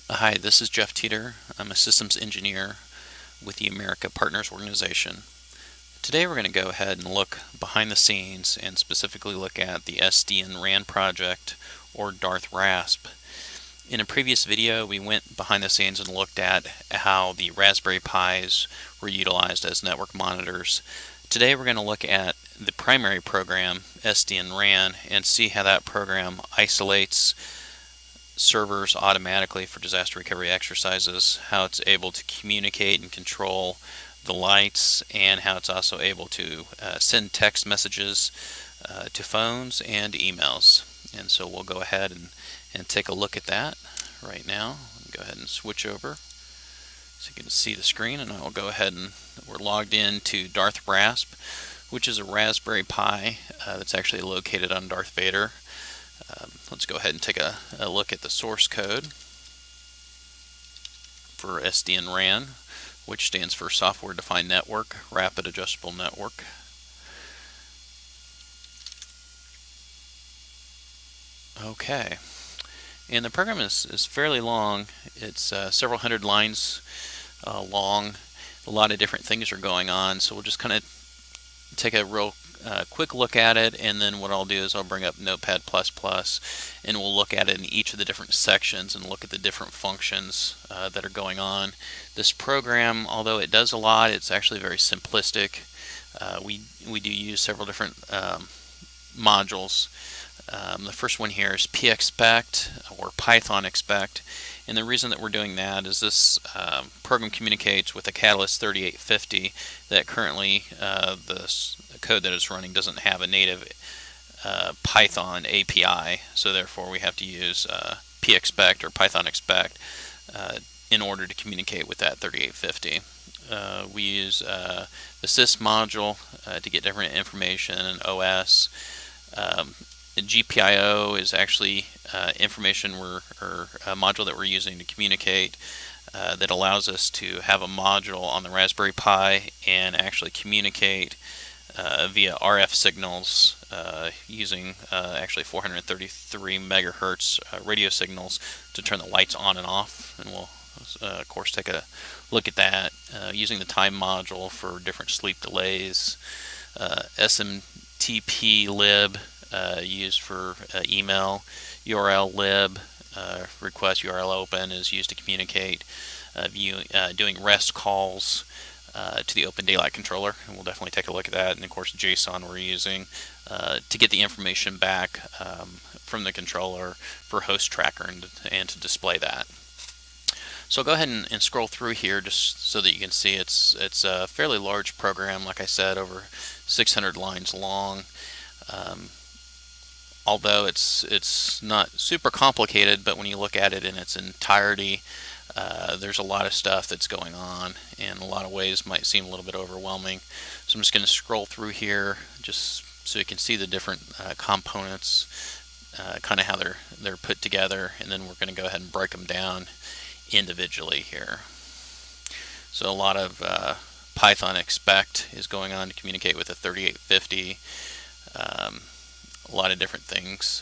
Hi, this is Jeff Teeter. I'm a systems engineer with the America Partners Organization. Today we're going to go ahead and look behind the scenes and specifically look at the SDN RAN project, or Darth Rasp. In a previous video we went behind the scenes and looked at how the Raspberry Pis were utilized as network monitors. Today we're going to look at the primary program, SDN RAN, and see how that program isolates servers automatically for disaster recovery exercises, how it's able to communicate and control the lights, and how it's also able to send text messages to phones and emails. And so we'll go ahead and take a look at that right now. Go ahead and switch over so you can see the screen, and I will go ahead and we're logged in to Darth Rasp, which is a Raspberry Pi that's actually located on Darth Vader. Let's go ahead and take a look at the source code for SDN RAN, which stands for Software Defined Network, Rapid Adjustable Network. Okay, and the program is fairly long. It's several hundred lines long. A lot of different things are going on, so we'll just kind of take a real quick look at it, and then what I'll do is I'll bring up Notepad++ and we'll look at it in each of the different sections and look at the different functions that are going on. This program, although it does a lot, it's actually very simplistic. We do use several different modules. The first one here is pexpect, or Python expect, and the reason that we're doing that is this program communicates with a Catalyst 3850 that currently the code that it's running doesn't have a native Python API, so therefore we have to use pexpect or Python expect in order to communicate with that 3850. We use the sys module to get different information and OS. The GPIO is actually information or a module that we're using to communicate that allows us to have a module on the Raspberry Pi and actually communicate via RF signals using actually 433 megahertz radio signals to turn the lights on and off. And we'll of course take a look at that using the time module for different sleep delays. SMTP lib used for email. URL lib, request URL open, is used to communicate doing REST calls to the OpenDaylight controller, and we'll definitely take a look at that. And of course JSON we're using to get the information back from the controller for host tracker and to display that. So I'll go ahead and scroll through here just so that you can see it's a fairly large program, like I said, over 600 lines long. Although it's not super complicated, but when you look at it in its entirety, there's a lot of stuff that's going on, and a lot of ways might seem a little bit overwhelming. So I'm just going to scroll through here just so you can see the different components, kind of how they're put together, and then we're going to go ahead and break them down individually here. So a lot of Python expect is going on to communicate with a 3850. A lot of different things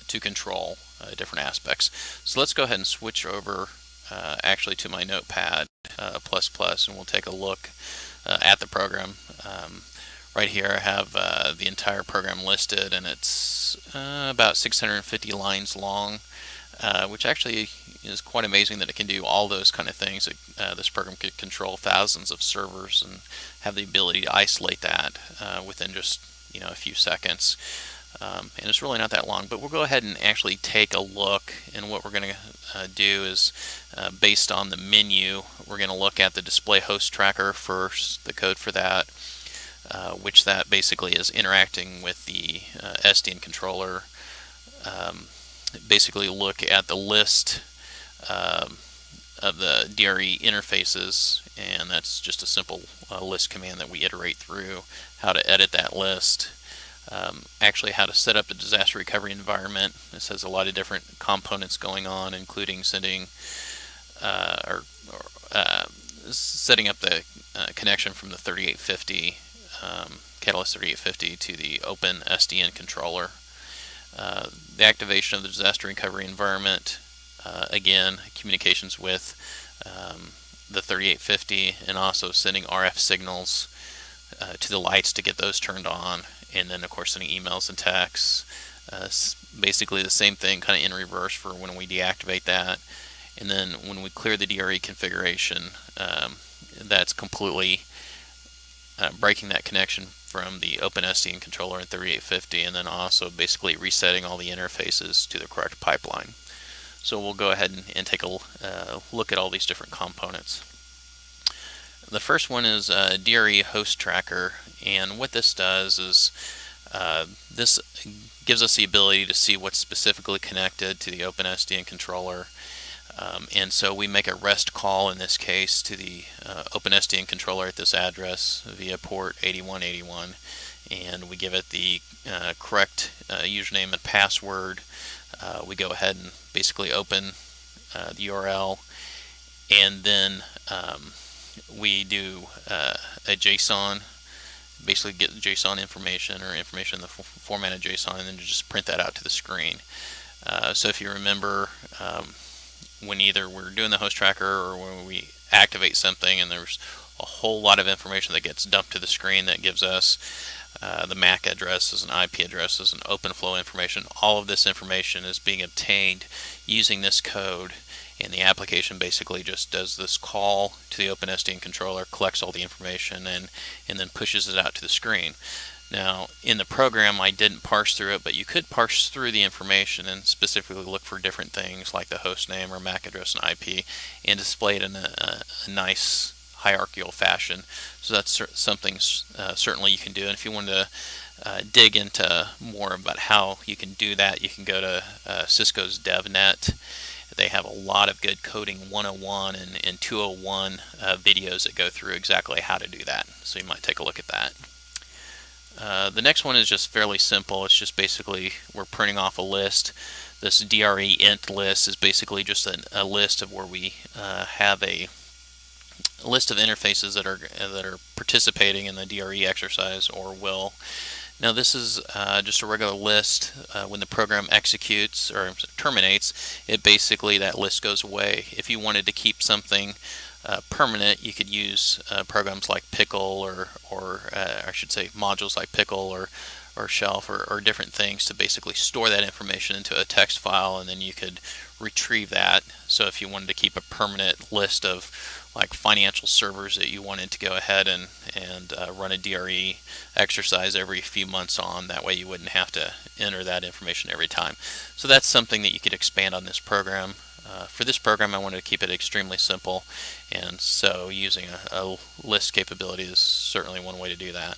to control different aspects. So let's go ahead and switch over actually to my Notepad++, and we'll take a look at the program. Right here I have the entire program listed, and it's about 650 lines long, which actually is quite amazing that it can do all those kind of things. This program could control thousands of servers and have the ability to isolate that within just a few seconds, and it's really not that long. But we'll go ahead and actually take a look, and what we're going to do is based on the menu, we're going to look at the display host tracker first, the code for that, which that basically is interacting with the SDN controller. Basically look at the list of the DRE interfaces, and that's just a simple list command that we iterate through how to edit that list. Actually how to set up a disaster recovery environment. This has a lot of different components going on, including sending setting up the connection from the 3850 Catalyst 3850 to the Open SDN controller. The activation of the disaster recovery environment again, communications with the 3850, and also sending RF signals to the lights to get those turned on, and then of course sending emails and texts. Basically the same thing, kind of in reverse for when we deactivate that. And then when we clear the DRE configuration, that's completely breaking that connection from the OpenSDN controller in 3850, and then also basically resetting all the interfaces to the correct pipeline. So we'll go ahead and take a look at all these different components. The first one is DRE host tracker, and what this does is this gives us the ability to see what's specifically connected to the OpenSDN controller. And so we make a REST call in this case to the OpenSDN controller at this address via port 8181, and we give it the correct username and password. We go ahead and basically open the URL, and then we do a JSON, basically get JSON information or information in the format of JSON, and then just print that out to the screen. So if you remember, when either we're doing the host tracker or when we activate something and there's a whole lot of information that gets dumped to the screen that gives us the MAC addresses and IP addresses and OpenFlow information, all of this information is being obtained using this code, and the application basically just does this call to the OpenSDN controller, collects all the information, and then pushes it out to the screen. Now, in the program, I didn't parse through it, but you could parse through the information and specifically look for different things like the host name or MAC address and IP, and display it in a nice hierarchical fashion. So that's something certainly you can do. And if you want to dig into more about how you can do that, you can go to Cisco's DevNet. They have a lot of good coding 101 and 201 videos that go through exactly how to do that. So you might take a look at that. The next one is just fairly simple. It's just basically we're printing off a list. This DRE int list is basically just a list of where we have a list of interfaces that are participating in the DRE exercise or will. Now this is just a regular list. When the program executes or terminates, it basically, that list goes away. If you wanted to keep something permanent, you could use programs like Pickle or I should say modules like Pickle or Shelf or different things to basically store that information into a text file, and then you could retrieve that. So if you wanted to keep a permanent list of like financial servers that you wanted to go ahead and run a DRE exercise every few months on, that way you wouldn't have to enter that information every time. So that's something that you could expand on this program. For this program, I wanted to keep it extremely simple, and so using a list capability is certainly one way to do that.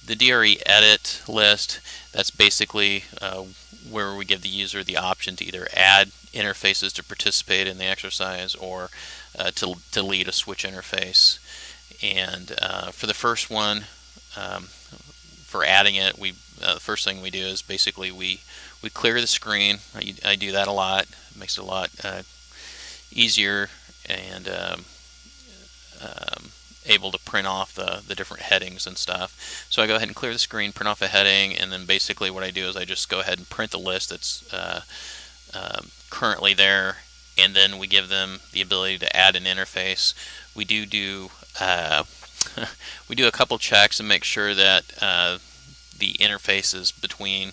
The DRE edit list, that's basically where we give the user the option to either add interfaces to participate in the exercise or to delete a switch interface. And for the first one, for adding it, the first thing we do is basically we clear the screen. I do that a lot. It makes it a lot easier and able to print off the different headings and stuff. So I go ahead and clear the screen, print off a heading, and then basically what I do is I just go ahead and print the list that's currently there, and then we give them the ability to add an interface. We do we do a couple checks and make sure that the interface is between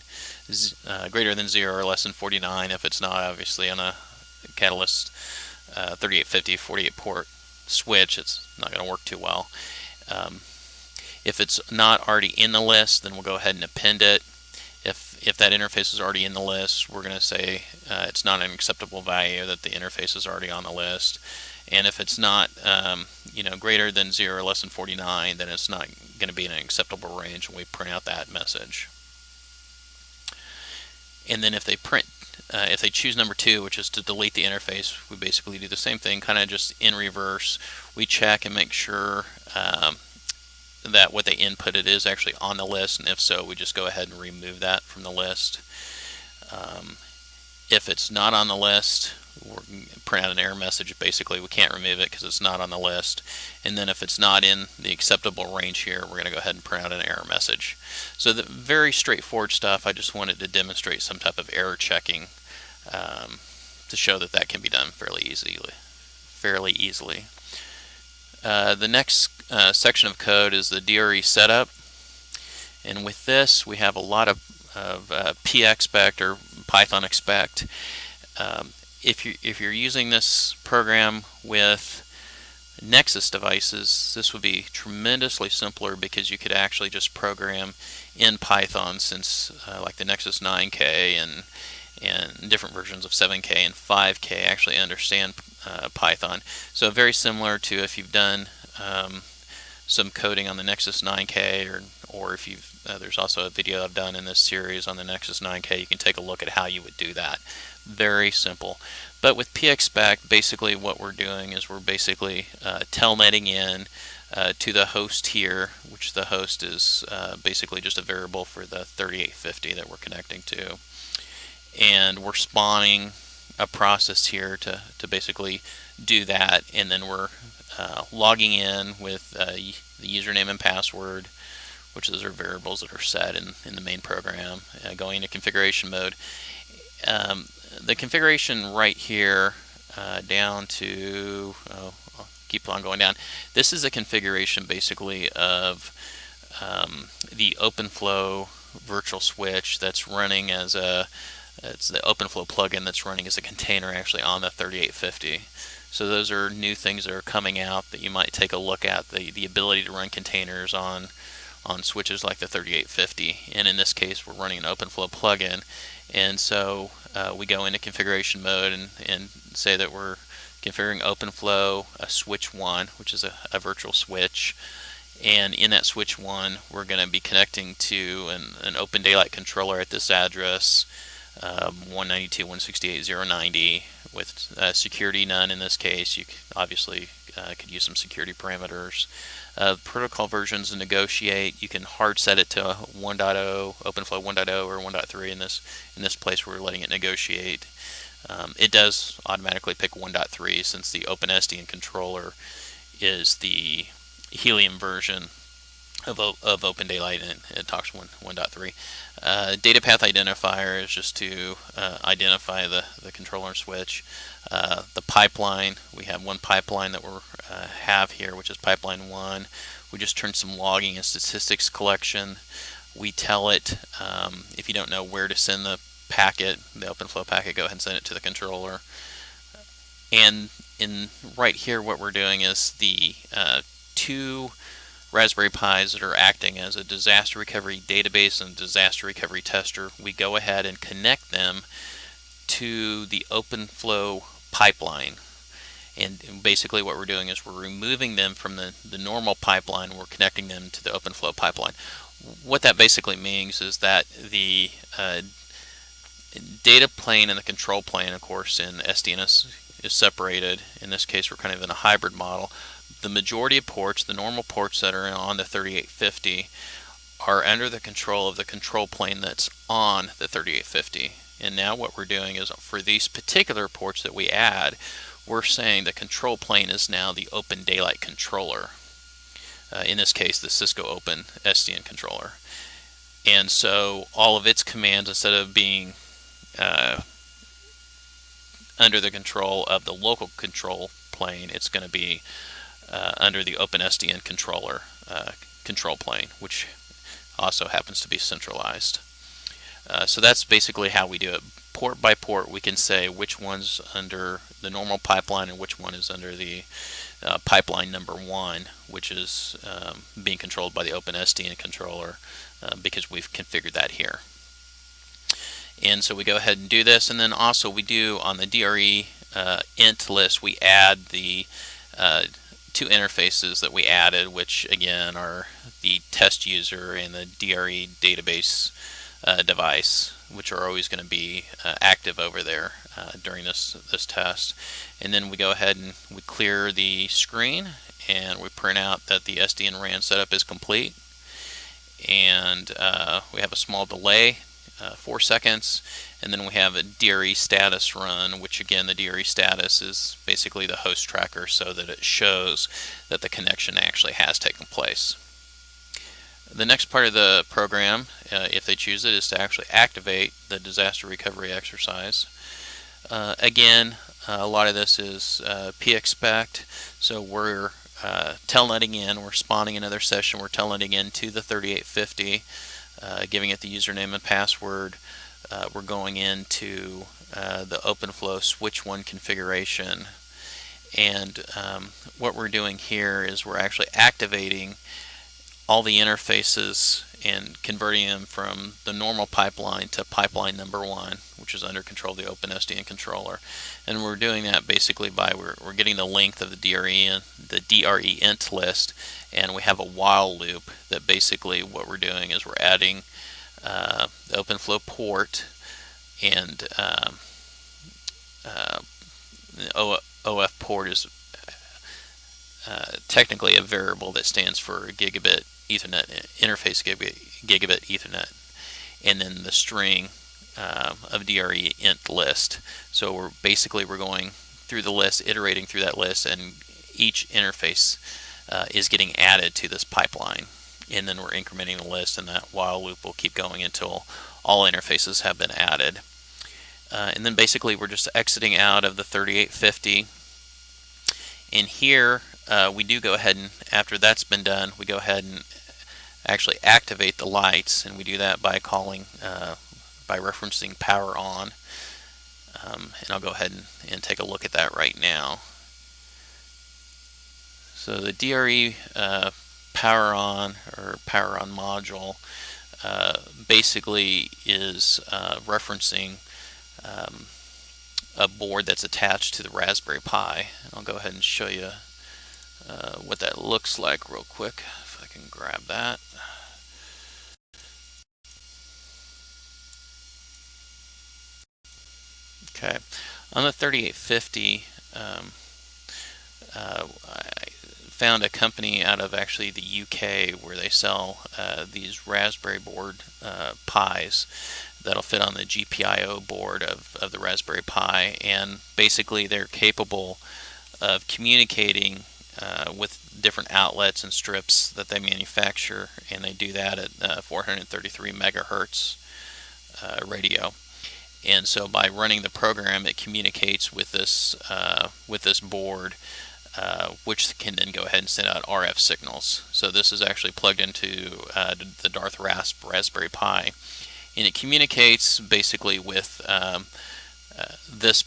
greater than 0 or less than 49. If it's not, obviously on a Catalyst 3850 48 port switch, it's not going to work too well. If it's not already in the list, then we'll go ahead and append it. If that interface is already in the list, we're going to say it's not an acceptable value, that the interface is already on the list. And if it's not greater than 0 or less than 49, then it's not going to be in an acceptable range, and we print out that message. And then if they choose number 2, which is to delete the interface, we basically do the same thing, kind of just in reverse. We check and make sure that what they inputted is actually on the list, and if so, we just go ahead and remove that from the list. If it's not on the list, we'll print out an error message. Basically, we can't remove it because it's not on the list. And then if it's not in the acceptable range here, we're going to go ahead and print out an error message. So the very straightforward stuff. I just wanted to demonstrate some type of error checking show that that can be done fairly easily. The next section of code is the DRE setup, and with this we have a lot of pexpect or Python expect. If you're using this program with Nexus devices, this would be tremendously simpler because you could actually just program in Python, since like the Nexus 9K and different versions of 7K and 5K actually understand Python. So very similar to if you've done some coding on the Nexus 9K, or if you've there's also a video I've done in this series on the Nexus 9K. You can take a look at how you would do that. Very simple. But with pexpect, basically what we're doing is we're basically telnetting in to the host here, which the host is basically just a variable for the 3850 that we're connecting to. And we're spawning a process here to basically do that, and then we're logging in with the username and password, which those are variables that are set in the main program, going into configuration mode. The configuration right here down to, I'll keep on going down. This is a configuration basically of the OpenFlow virtual switch that's running as it's the OpenFlow plugin that's running as a container actually on the 3850. So those are new things that are coming out that you might take a look at, the ability to run containers on switches like the 3850, and in this case we're running an OpenFlow plugin. And so we go into configuration mode and say that we're configuring OpenFlow switch 1, which is a virtual switch, and in that switch 1 we're going to be connecting to an OpenDaylight controller at this address, 192.168.0.90, with security none in this case. You obviously could use some security parameters. Protocol versions to negotiate, you can hard set it to 1.0, OpenFlow 1.0 or 1.3. In this place we're letting it negotiate. It does automatically pick 1.3 since the OpenSDN controller is the Helium version of OpenDaylight, and it talks 1.3. Data path identifier is just to identify the controller and switch. The pipeline, we have one pipeline that we have here, which is pipeline 1. We just turned some logging and statistics collection. We tell it, if you don't know where to send the packet, the OpenFlow packet, go ahead and send it to the controller. And right here what we're doing is the two Raspberry Pis that are acting as a disaster recovery database and disaster recovery tester, we go ahead and connect them to the OpenFlow pipeline. And basically what we're doing is we're removing them from the normal pipeline, we're connecting them to the OpenFlow pipeline. What that basically means is that the data plane and the control plane, of course, in SDN is separated. In this case we're kind of in a hybrid model. The majority of ports, the normal ports that are on the 3850, are under the control of the control plane that's on the 3850. And now what we're doing is, for these particular ports that we add, we're saying the control plane is now the OpenDaylight controller. In this case, the Cisco Open SDN controller. And so all of its commands, instead of being under the control of the local control plane, it's going to be under the OpenSDN controller control plane, which also happens to be centralized. So that's basically how we do it. Port by port, we can say which one's under the normal pipeline and which one is under the pipeline number 1, which is being controlled by the OpenSDN controller, because we've configured that here. And so we go ahead and do this, and then also we do on the DRE int list, we add the two interfaces that we added, which again are the test user and the DRE database device, which are always going to be active over there during this test. And then we go ahead and we clear the screen and we print out that the SDN RAN setup is complete. And we have a small delay, 4 seconds, and then we have a DRE status run, which again, the DRE status is basically the host tracker, so that it shows that the connection actually has taken place. The next part of the program, if they choose it, is to actually activate the disaster recovery exercise. Again, a lot of this is p-expect, so we're telnetting in, we're spawning another session, we're telnetting into the 3850, giving it the username and password. We're going into the OpenFlow switch 1 configuration, and what we're doing here is we're actually activating all the interfaces and converting them from the normal pipeline to pipeline number 1, which is under control of the OpenSDN controller. And we're doing that basically by we're getting the length of the DRE int list, and we have a while loop that basically what we're doing is we're adding the OpenFlow port, and the OF port is technically a variable that stands for gigabit Ethernet interface, gigabit Ethernet, and then the string of DRE int list. So we're going through the list, iterating through that list, and each interface is getting added to this pipeline, and then we're incrementing the list, and that while loop will keep going until all interfaces have been added. And then basically we're just exiting out of the 3850, and here we do go ahead and, after that's been done, we go ahead and actually activate the lights, and we do that by calling, by referencing power on. And I'll go ahead and take a look at that right now. So the DRE power on, or power on module, basically is referencing a board that's attached to the Raspberry Pi. And I'll go ahead and show you what that looks like real quick, if I can grab that. Okay, on the 3850, I found a company out of actually the UK where they sell these Raspberry board Pis that'll fit on the GPIO board of the Raspberry Pi, and basically they're capable of communicating with different outlets and strips that they manufacture, and they do that at 433 megahertz radio. And so by running the program, it communicates with this board, which can then go ahead and send out RF signals. So this is actually plugged into the Darth Rasp Raspberry Pi, and it communicates basically with this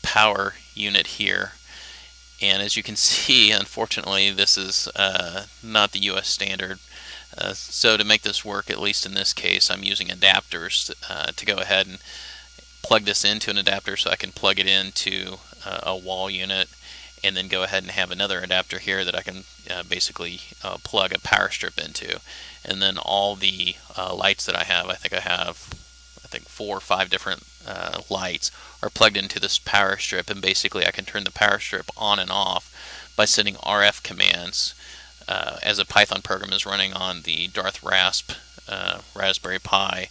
power unit here. And as you can see, unfortunately, this is not the US standard. So to make this work, at least in this case, I'm using adapters to go ahead and plug this into an adapter so I can plug it into a wall unit, and then go ahead and have another adapter here that I can basically plug a power strip into. And then all the lights that I have, I think 4 or 5 different lights are plugged into this power strip, and basically I can turn the power strip on and off by sending RF commands. As a Python program is running on the Darth Rasp Raspberry Pi,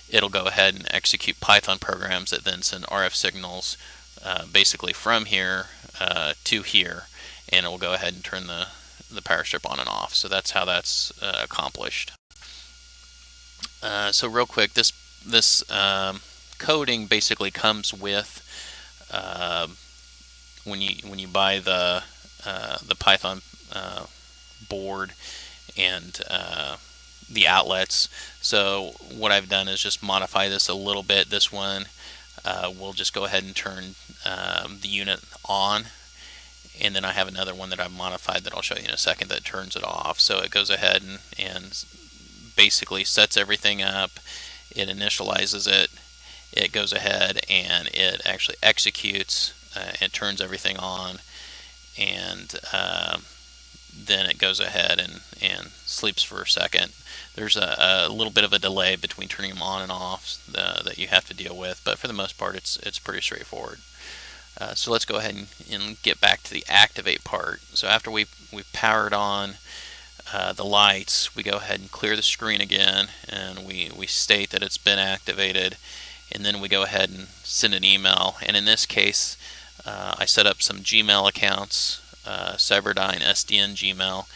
it'll go ahead and execute Python programs that then send RF signals basically from here to here, and it will go ahead and turn the power strip on and off. So that's how that's accomplished. So real quick, this coding basically comes with when you buy the Python board and the outlets. So what I've done is just modify this a little bit. This one we'll just go ahead and turn the unit on, and then I have another one that I've modified that I'll show you in a second that turns it off. So it goes ahead and basically sets everything up, it initializes it, it goes ahead and it actually executes, it turns everything on, and then it goes ahead and sleeps for a second. There's a little bit of a delay between turning them on and off that you have to deal with, but for the most part it's pretty straightforward. So let's go ahead and get back to the activate part. So after we've powered on the lights, we go ahead and clear the screen again, and we state that it's been activated, and then we go ahead and send an email. And in this case, I set up some Gmail accounts, Cyberdyne SDN Gmail,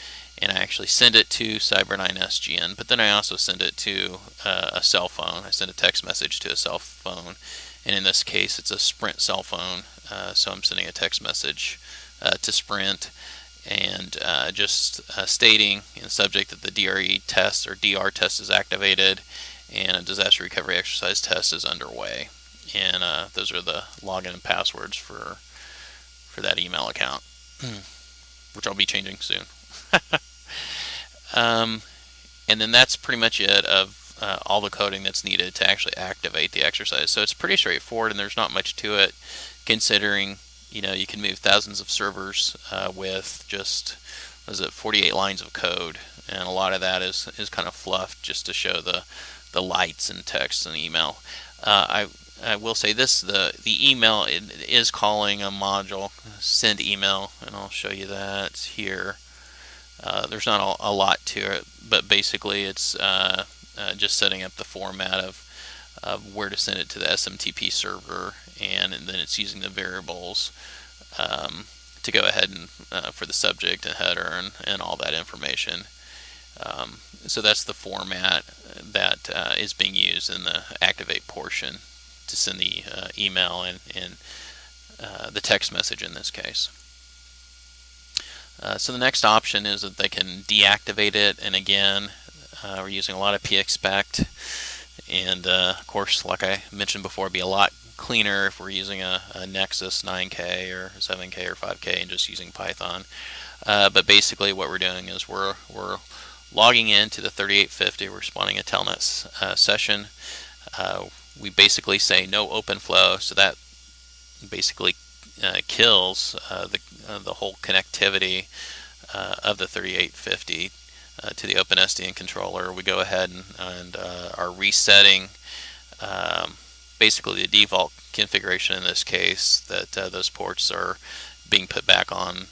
and I actually send it to Cyberdyne SGN, but then I also send it to a cell phone. I send a text message to a cell phone, and in this case it's a Sprint cell phone, so I'm sending a text message to Sprint, and just stating in the subject that the DRE test or DR test is activated and a disaster recovery exercise test is underway. And those are the login and passwords for that email account, which I'll be changing soon. And then that's pretty much it of all the coding that's needed to actually activate the exercise. So it's pretty straightforward, and there's not much to it, considering you can move thousands of servers with just 48 lines of code, and a lot of that is kind of fluff just to show the lights and text and email. I will say this: the email is calling a module, send email, and I'll show you that here. There's not a lot to it, but basically it's just setting up the format of where to send it to the SMTP server, and then it's using the variables to go ahead and for the subject and header and all that information. So that's the format that is being used in the activate portion to send the email and the text message in this case. So the next option is that they can deactivate it, and again we're using a lot of pexpect, and of course, like I mentioned before, it'd be a lot cleaner if we're using a Nexus 9K or 7K or 5K and just using Python. But basically what we're doing is we're logging into the 3850, we're spawning a telnet session. We basically say no open flow, so that basically kills the whole connectivity of the 3850 to the OpenSDN controller. We go ahead and are resetting basically the default configuration in this case, that those ports are being put back on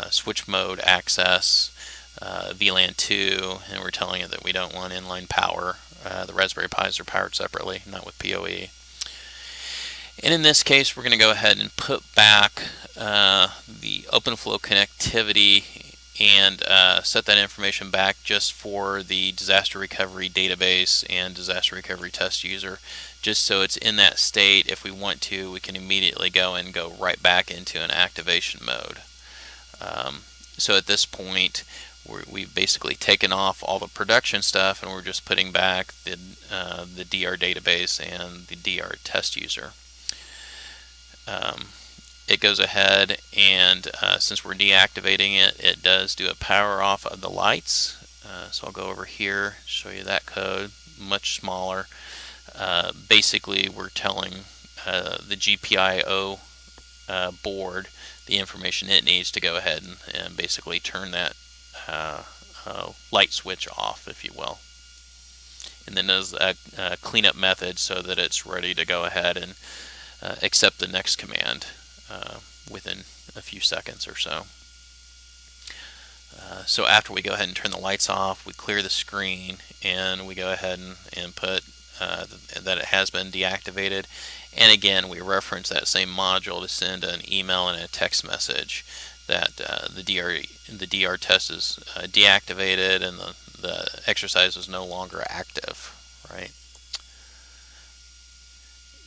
switch mode access, VLAN 2, and we're telling it that we don't want inline power. The Raspberry Pis are powered separately, not with PoE. And in this case, we're going to go ahead and put back the OpenFlow connectivity and set that information back just for the disaster recovery database and disaster recovery test user, just so it's in that state. If we want to, we can immediately go right back into an activation mode. So at this point, we've basically taken off all the production stuff, and we're just putting back the DR database and the DR test user. It goes ahead and since we're deactivating it, it does do a power off of the lights. So I'll go over here, show you that code, much smaller. Basically, we're telling the GPIO board the information it needs to go ahead and basically turn that light switch off, if you will. And then there's a cleanup method so that it's ready to go ahead and accept the next command within a few seconds or so. So after we go ahead and turn the lights off, we clear the screen, and we go ahead and put that it has been deactivated. And again, we reference that same module to send an email and a text message that the DR test is deactivated and the exercise is no longer active, right?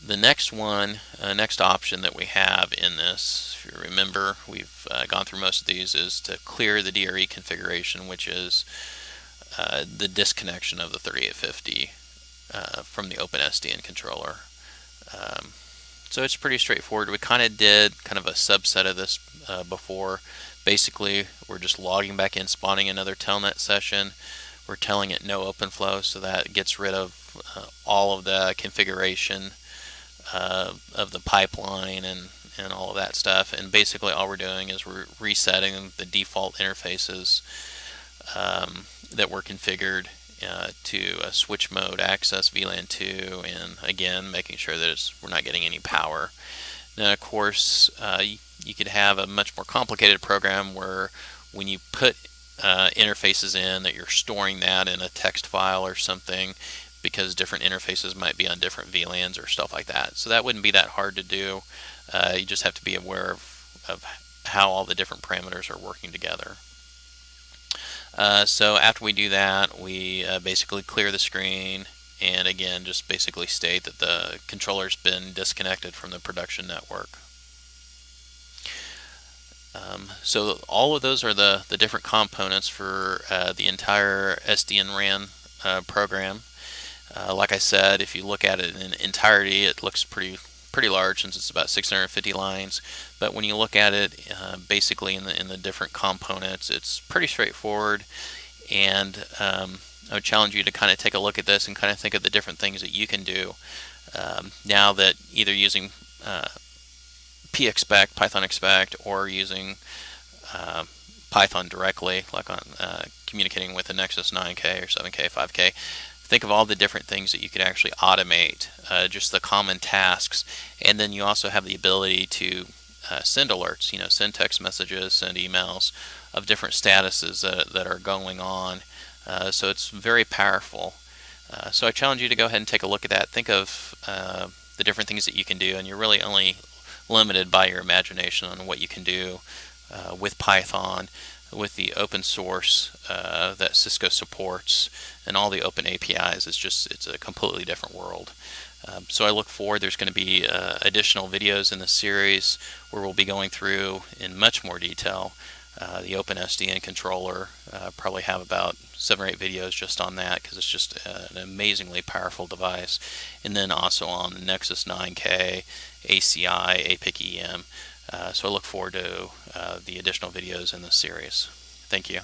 The next option that we have in this, if you remember, we've gone through most of these, is to clear the DRE configuration, which is the disconnection of the 3850 from the OpenSDN controller. So it's pretty straightforward. We kind of did a subset of this before. Basically, we're just logging back in, spawning another telnet session. We're telling it no OpenFlow, so that gets rid of all of the configuration of the pipeline and all of that stuff. And basically all we're doing is we're resetting the default interfaces that were configured to a switch mode access VLAN 2, and again making sure that we're not getting any power. Now of course you could have a much more complicated program where when you put interfaces in, that you're storing that in a text file or something, because different interfaces might be on different VLANs or stuff like that. So that wouldn't be that hard to do. You just have to be aware of how all the different parameters are working together. So after we do that, we basically clear the screen and again just basically state that the controller's been disconnected from the production network. So all of those are the different components for the entire SDN RAN program. Like I said, if you look at it in entirety, it looks pretty large since it's about 650 lines. But when you look at it basically in the different components, it's pretty straightforward. And I would challenge you to kind of take a look at this and kind of think of the different things that you can do now that either using pexpect, Python expect, or using Python directly, like on communicating with a Nexus 9K or 7K, 5K. Think of all the different things that you could actually automate, just the common tasks, and then you also have the ability to send alerts, send text messages, send emails of different statuses that are going on. So it's very powerful. So I challenge you to go ahead and take a look at that. Think of the different things that you can do, and you're really only limited by your imagination on what you can do with Python, with the open source that Cisco supports, and all the open APIs. It's a completely different world. So I look forward. There's going to be additional videos in the series where we'll be going through in much more detail the Open SDN controller. Probably have about 7 or 8 videos just on that because it's just an amazingly powerful device. And then also on the Nexus 9K, ACI, APIC EM. So I look forward to the additional videos in this series. Thank you.